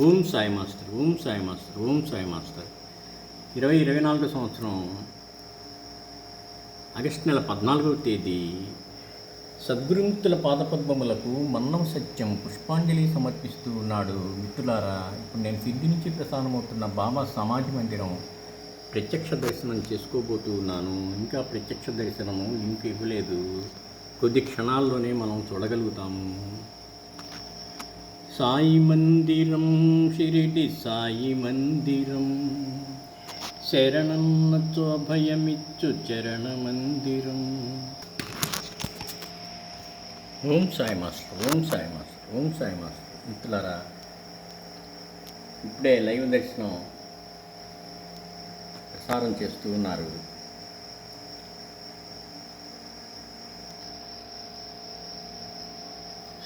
Om Sai master, Om Sai master, Om Sai master. 2024 సంవత్సరం August నెల 14వ తేదీ సద్గురుముక్తుల పాదపద్మములకు మన్నం సత్యం పుష్పాంజలి సమర్పిస్తూ ఉన్నాడు. మిత్రులారా, ఇప్పుడు నేను సిద్ధి నుంచి ప్రసారమవుతున్న బాబా సమాధి మందిరం ప్రత్యక్ష దర్శనం చేసుకోబోతూ ఉన్నాను. ఇంకా ప్రత్యక్ష దర్శనము ఇంక ఇవ్వలేదు. కొద్ది క్షణాల్లోనే మనం చూడగలుగుతాము. సాయి మందిరం, షిరిడి సాయి మందిరం, శరణన్నచో అభయమిచ్చు చరణ మందిరం. Om Sai master, Om Sai master, Om Sai master. మిత్రులారా, ఇప్పుడే లైవ్ దర్శనం ప్రసారం చేస్తూ ఉన్నారు.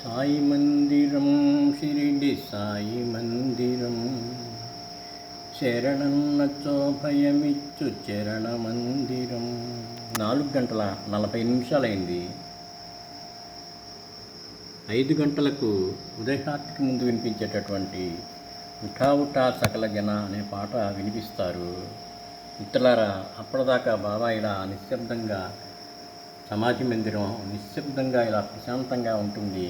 సాయి మందిరం, షిరిడి సాయి మందిరం, శరణన్నచో భయమిచ్చు చరణ మందిరం. 4:40 5 గంటలకు ఉదయహారతికి ముందు వినిపించేటటువంటి ఉఠా ఉఠా సకల జన అనే పాట వినిపిస్తారు. మిత్రులారా, అప్పటిదాకా బాబా ఇలా నిశ్శబ్దంగా సమాధి మందిరం నిశ్శబ్దంగా ఇలా ప్రశాంతంగా ఉంటుంది.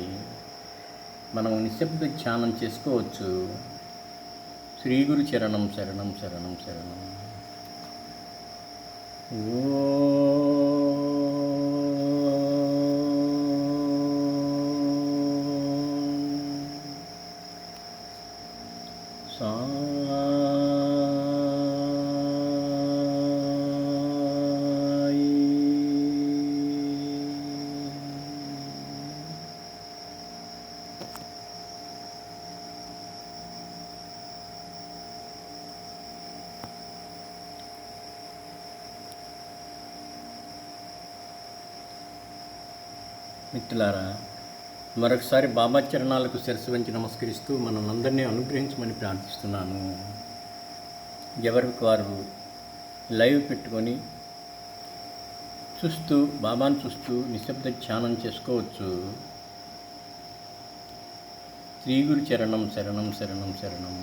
మనం నిశ్శబ్ద ధ్యానం చేసుకోవచ్చు. శ్రీ గురు చరణం శరణం శరణం శరణం. మిత్రులారా, మరొకసారి బాబా చరణాలకు శిరస్సు వంచి నమస్కరిస్తూ మనందరినీ అనుగ్రహించమని ప్రార్థిస్తున్నాను. ఎవరికి వారు లైవ్ పెట్టుకొని చూస్తూ బాబాను చూస్తూ నిశ్శబ్ద ధ్యానం చేసుకోవచ్చు. శ్రీ గురు చరణం శరణం శరణం శరణం.